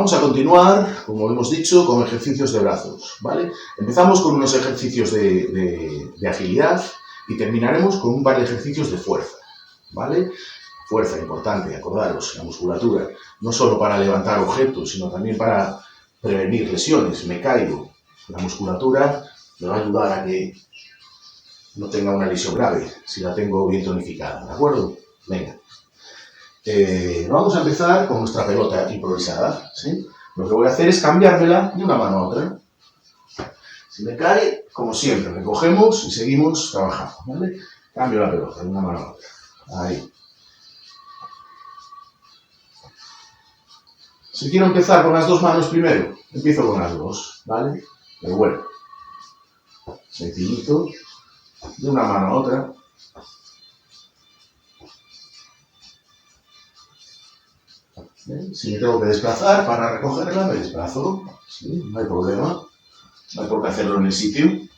Vamos a continuar, como hemos dicho, con ejercicios de brazos, ¿vale? Empezamos con unos ejercicios de agilidad y terminaremos con un par de ejercicios de fuerza, ¿vale? Fuerza, importante, acordaros, la musculatura, no solo para levantar objetos, sino también para prevenir lesiones. Me caigo, la musculatura me va a ayudar a que no tenga una lesión grave, si la tengo bien tonificada, ¿de acuerdo? Venga. Vamos a empezar con nuestra pelota improvisada, ¿sí? Lo que voy a hacer es cambiármela de una mano a otra. Si me cae, como siempre, recogemos y seguimos trabajando, ¿vale? Cambio la pelota de una mano a otra. Ahí. Si quiero empezar con las dos manos primero, empiezo con las dos, ¿vale? Pero bueno, sencillito, de una mano a otra. Si me tengo que desplazar para recogerla, me desplazo, ¿sí? No hay problema, no hay por qué hacerlo en el sitio.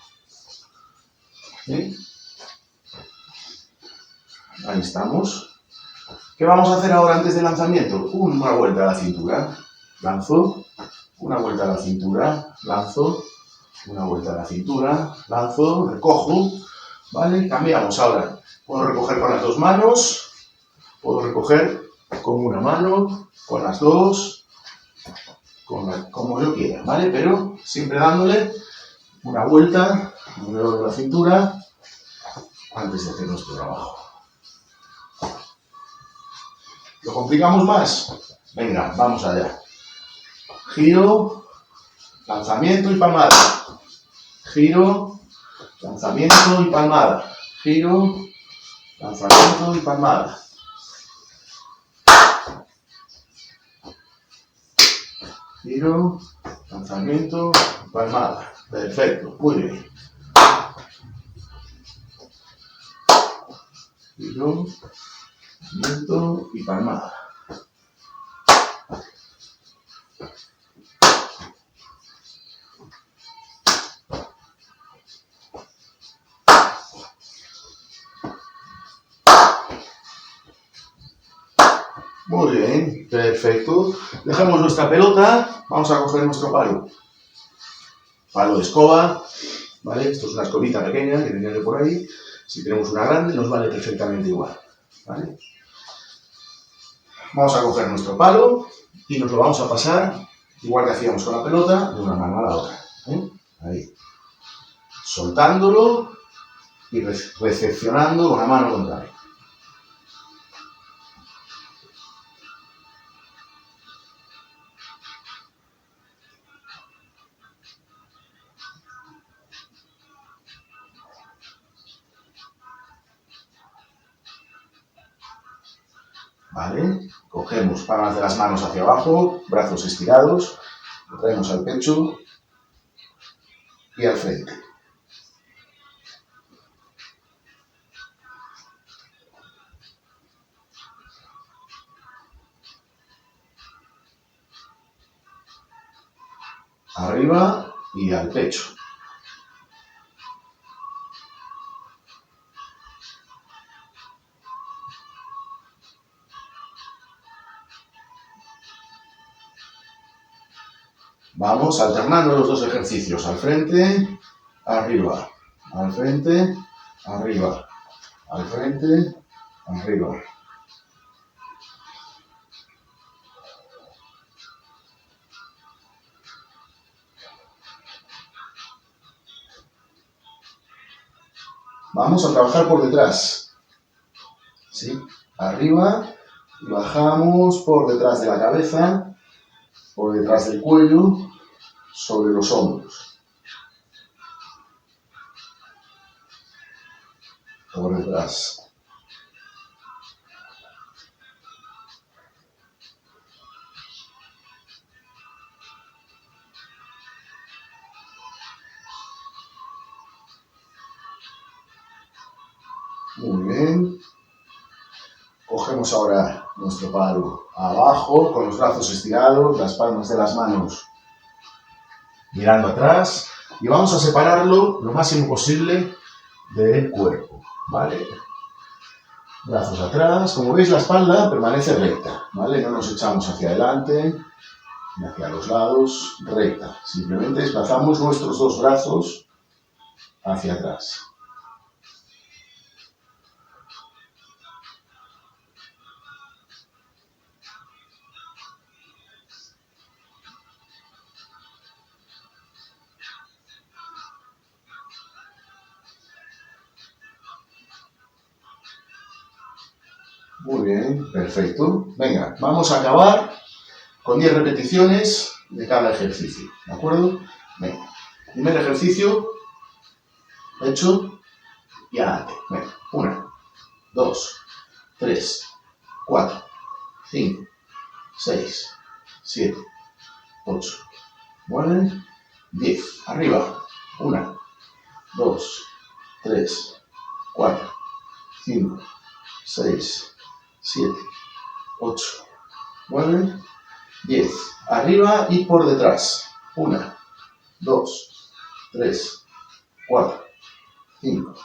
¿Sí? Ahí estamos. ¿Qué vamos a hacer ahora antes del lanzamiento? Una vuelta a la cintura, lanzo, una vuelta a la cintura, lanzo, una vuelta a la cintura, lanzo, recojo, ¿vale? Cambiamos ahora. Puedo recoger con las dos manos, puedo recoger con una mano, con las dos, como yo quiera, ¿vale? Pero siempre dándole una vuelta alrededor de la cintura antes de hacer nuestro trabajo. ¿Lo complicamos más? Venga, vamos allá. Giro, lanzamiento y palmada. Giro, lanzamiento y palmada. Giro, lanzamiento y palmada. Giro, lanzamiento, palmada. Perfecto, muy bien. Giro, lanzamiento y palmada. Muy bien, perfecto. Dejamos nuestra pelota, vamos a coger nuestro palo. Palo de escoba, ¿vale? Esto es una escobita pequeña que tenía yo por ahí. Si tenemos una grande nos vale perfectamente igual, ¿vale? Vamos a coger nuestro palo y nos lo vamos a pasar, igual que hacíamos con la pelota, de una mano a la otra, ¿eh? Ahí. Soltándolo y recepcionando con la mano contraria. ¿Vale? Cogemos palmas de las manos hacia abajo, brazos estirados, lo traemos al pecho y al frente. Arriba y al pecho. Vamos alternando los dos ejercicios, al frente, arriba, al frente, arriba, al frente, arriba. Vamos a trabajar por detrás, ¿sí? Arriba y bajamos por detrás de la cabeza, por detrás del cuello, sobre los hombros. Por detrás. Muy bien. Cogemos ahora nuestro palo abajo, con los brazos estirados, las palmas de las manos mirando atrás, y vamos a separarlo lo máximo posible del cuerpo, ¿vale? Brazos atrás, como veis la espalda permanece recta, ¿vale? No nos echamos hacia adelante, y hacia los lados, recta. Simplemente desplazamos nuestros dos brazos hacia atrás. Muy bien, perfecto. Venga, vamos a acabar con 10 repeticiones de cada ejercicio, ¿de acuerdo? Venga, primer ejercicio, hecho, y adelante. Venga, 1, 2, 3, 4, 5, 6, 7, 8, 9, 10. Arriba, 1, 2, 3, 4, 5, 6, 7, 8, 9, 10. Arriba y por detrás. 1, 2, 3, 4, 5,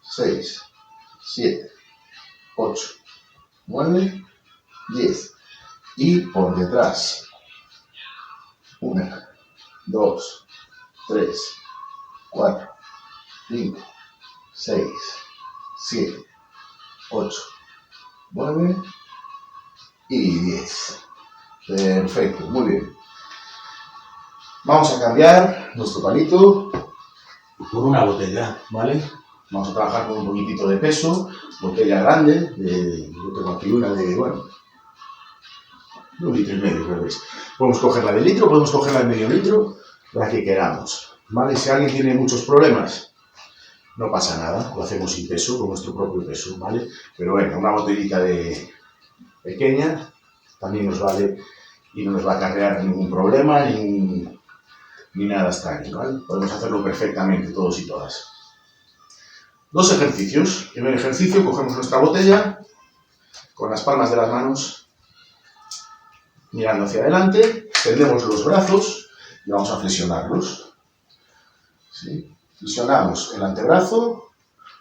6, 7, 8, 9, 10. Y por detrás. 1, 2, 3, 4, 5, 6, 7, 8, 9 y 10. Perfecto, muy bien. Vamos a cambiar nuestro palito por una botella, ¿vale? Vamos a trabajar con un poquitito de peso, botella grande, yo tengo aquí una de, bueno, 1,5 litros, creo que es. Podemos cogerla de litro, podemos cogerla de medio litro, la que queramos, ¿vale? Si alguien tiene muchos problemas, no pasa nada, lo hacemos sin peso, con nuestro propio peso, ¿vale? Pero bueno, una botellita de pequeña también nos vale y no nos va a acarrear ningún problema ni nada extraño, ¿vale? Podemos hacerlo perfectamente todos y todas. 2 ejercicios. Primer ejercicio, cogemos nuestra botella con las palmas de las manos mirando hacia adelante, extendemos los brazos y vamos a flexionarlos. ¿Sí? Flexionamos el antebrazo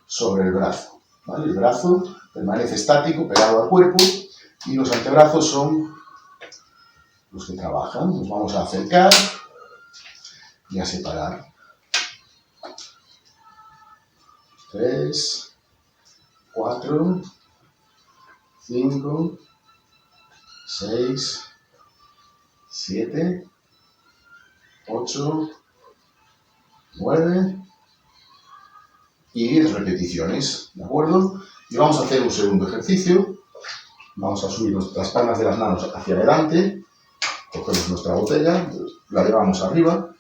sobre el brazo, ¿vale? El brazo permanece estático, pegado al cuerpo, y los antebrazos son los que trabajan. Nos vamos a acercar y a separar. 3, 4, 5, 6, 7, 8, 9 y 10 repeticiones, ¿de acuerdo? Y vamos a hacer un segundo ejercicio. Vamos a subir nuestras palmas de las manos hacia adelante, cogemos nuestra botella, la llevamos arriba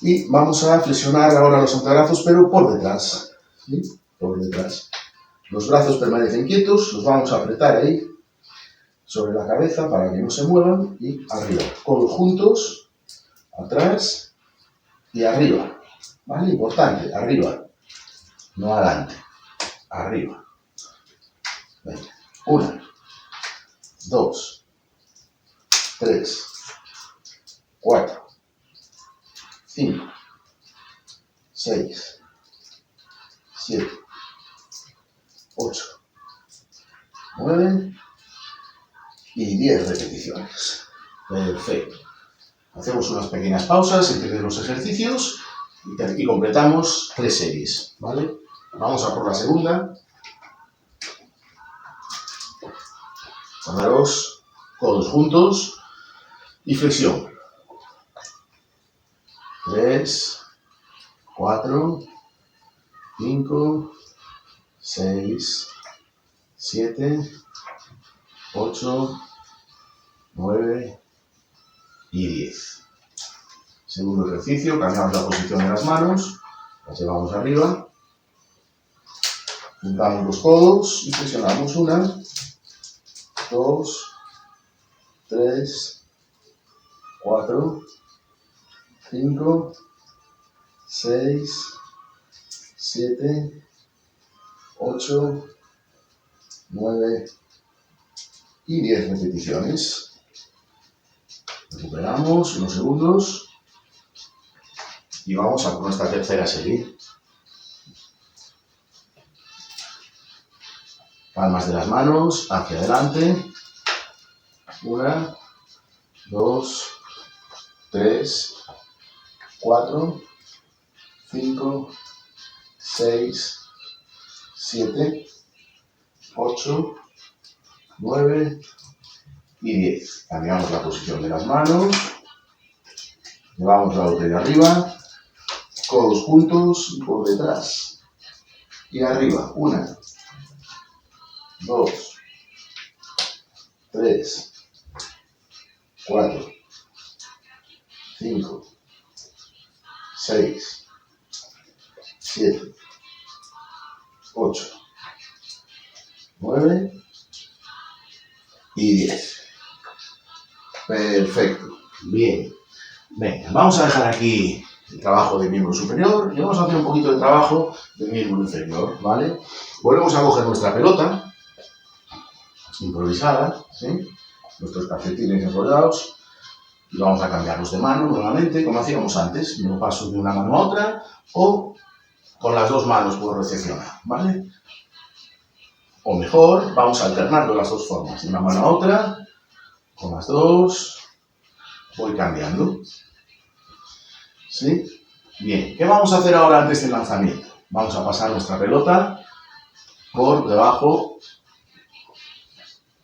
y vamos a flexionar ahora los antebrazos, pero por detrás, ¿sí? Por detrás. Los brazos permanecen quietos, los vamos a apretar ahí sobre la cabeza para que no se muevan y arriba. Codos juntos, atrás y arriba. ¿Vale? Importante, arriba, no adelante, arriba. Venga. 1, 2, 3, 4, 5, 6, 7, 8, 9 y 10 repeticiones. Perfecto. Hacemos unas pequeñas pausas entre los ejercicios y completamos 3 series, ¿vale? Vamos a por la segunda. Poneros codos juntos y flexión. 3, 4, 5, 6, 7, 8, 9 y 10. Segundo ejercicio, cambiamos la posición de las manos, las llevamos arriba, juntamos los codos y flexionamos 1, 2, 3, 4, 5, 6, 7, 8, 9 y 10 repeticiones. Recuperamos unos segundos y vamos a por nuestra tercera serie. Palmas de las manos hacia adelante. 1, 2, 3, 4, 5, 6, 7, 8, 9 y 10. Cambiamos la posición de las manos. Llevamos la botella arriba. Codos juntos y por detrás. Y arriba. 1, 2, 3, 4, 5, 6, 7, 8, 9 y 10. Perfecto. Bien. Venga, vamos a dejar aquí el trabajo de miembro superior y vamos a hacer un poquito de trabajo de miembro inferior, ¿vale? Volvemos a coger nuestra pelota improvisada, ¿sí? Nuestros calcetines enrollados y vamos a cambiarlos de mano nuevamente, como hacíamos antes. Me lo paso de una mano a otra o con las dos manos puedo recepcionar, ¿vale? O mejor, vamos alternando las dos formas, de una mano a otra, con las dos, voy cambiando. ¿Sí? Bien, ¿qué vamos a hacer ahora antes del lanzamiento? Vamos a pasar nuestra pelota por debajo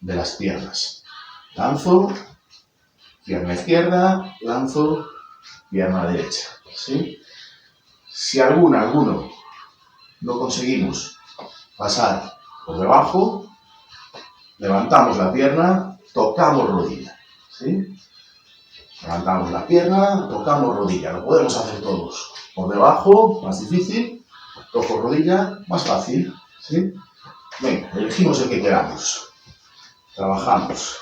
de las piernas. Lanzo, pierna izquierda, lanzo, pierna derecha. ¿Sí? Si alguno no conseguimos pasar por debajo, levantamos la pierna, tocamos rodilla. ¿Sí? Levantamos la pierna, tocamos rodilla. Lo podemos hacer todos. Por debajo, más difícil. Toco rodilla, más fácil. ¿Sí? Venga, elegimos el que queramos. Trabajamos.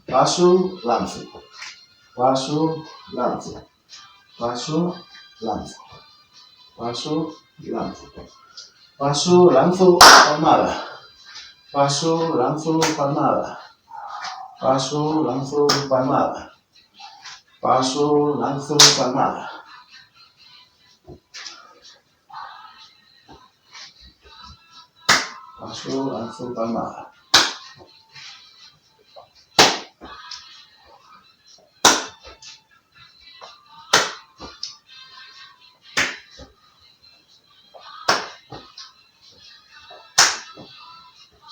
Paso, lanzo. Paso, lanzo. Paso, lanzo. Paso, lanzo. Paso, lanzo, palmada. Paso, lanzo, palmada. Paso, lanzo, palmada. Paso, lanzo, palmada. Paso, lanzo, palmada.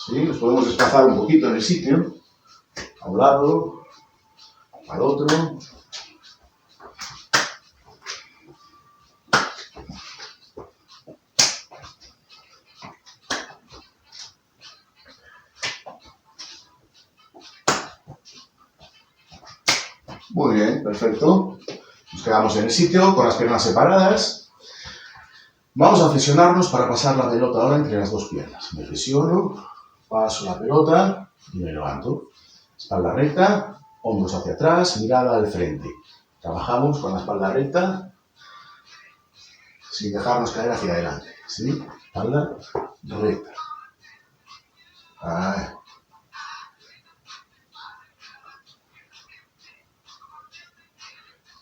¿Sí? Nos podemos desplazar un poquito en el sitio, a un lado, al otro. Muy bien, perfecto. Nos quedamos en el sitio con las piernas separadas. Vamos a flexionarnos para pasar la pelota ahora entre las dos piernas. Me flexiono, paso la pelota y me levanto. Espalda recta, hombros hacia atrás, mirada al frente. Trabajamos con la espalda recta sin dejarnos caer hacia adelante. ¿Sí? Espalda recta. Ahí.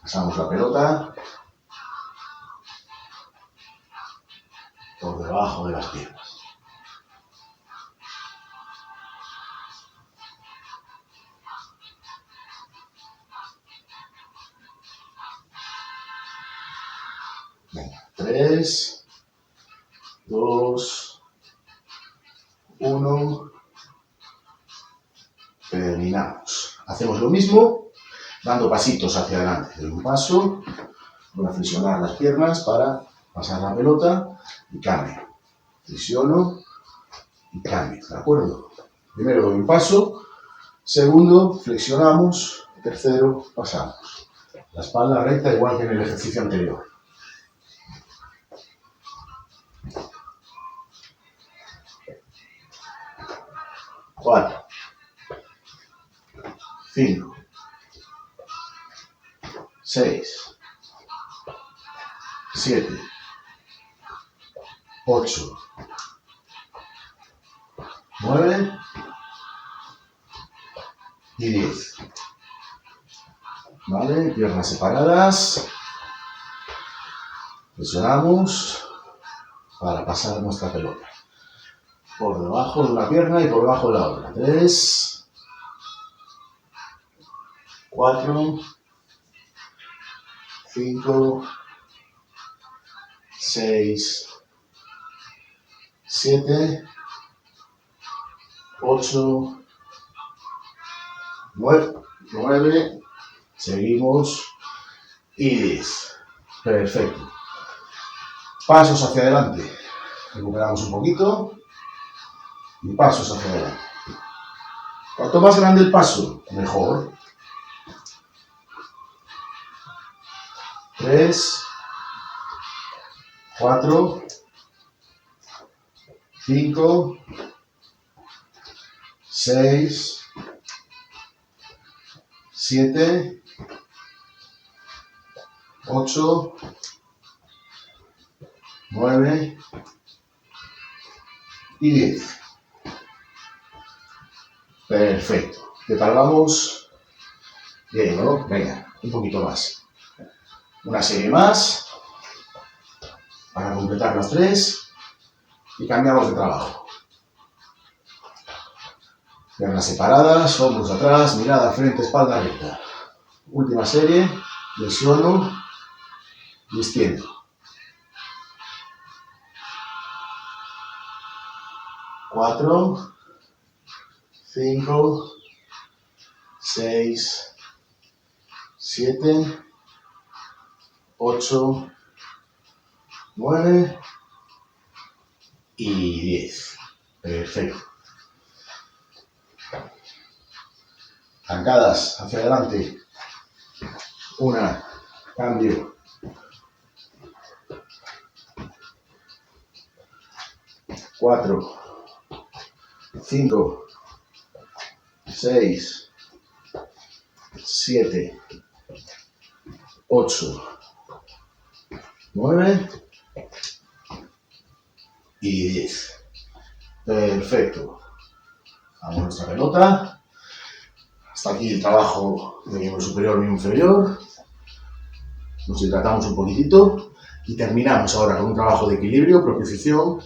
Pasamos la pelota por debajo de las piernas. Venga, 3, 2, 1. Terminamos. Hacemos lo mismo, dando pasitos hacia adelante. Doy un paso, voy a flexionar las piernas para pasar la pelota y cambio. Flexiono y cambio, ¿de acuerdo? Primero doy un paso, segundo flexionamos, tercero pasamos. La espalda recta igual que en el ejercicio anterior. Cuatro, 5, 6, 7, 8, 9 y 10. ¿Vale? Piernas separadas. Presionamos para pasar nuestra pelota. Por debajo de una pierna y por debajo de la otra. 3, 4, 5, 6, 7, 8, 9, seguimos, y 10. Perfecto. Pasos hacia adelante. Recuperamos un poquito y pasos hacia adelante. Cuanto más grande el paso, mejor. 3, 4, 5, 6, 7, 8, 9 y 10. Perfecto. ¿Qué tal vamos? Bien, ¿no? Venga, un poquito más. Una serie más para completar las 3 y cambiamos de trabajo. Piernas separadas, hombros atrás, mirada al frente, espalda recta. Última serie, flexiono y extiendo. 4, 5, 6, 7, 8, 9 y 10. Perfecto. Zancadas hacia adelante. Una, cambio. 4, 5, 6, 7, 8, 9 y 10. Perfecto. Vamos a nuestra pelota. Hasta aquí el trabajo de miembro superior, miembro inferior. Nos hidratamos un poquitito y terminamos ahora con un trabajo de equilibrio, propiocepción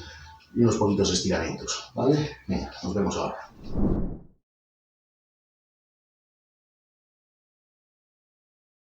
y unos poquitos estiramientos, ¿vale? Venga, nos vemos ahora.